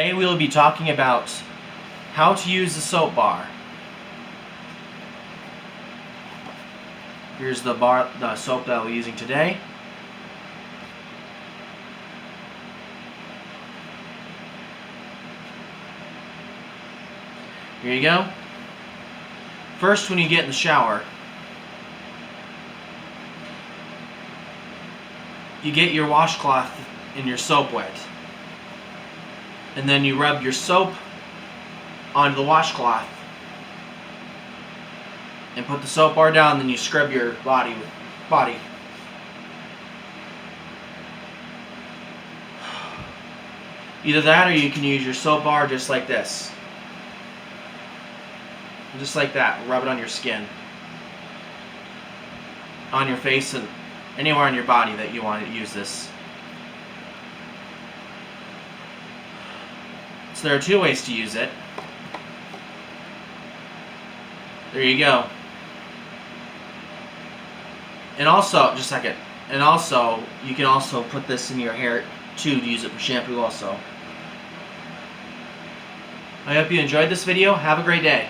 Today we will be talking about how to use the soap bar. Here's the soap that we're using today. Here you go. First, when you get in the shower, you get your washcloth and your soap wet. And then you rub your soap onto the washcloth and put the soap bar down, then you scrub your body. Either that or you can use your soap bar just like this. Just like that. Rub it on your skin, on your face, and anywhere on your body that you want to use this. So there are two ways to use it. There you go. And also, just a second. And also, you can also put this in your hair too to use it for shampoo also. I hope you enjoyed this video. Have a great day.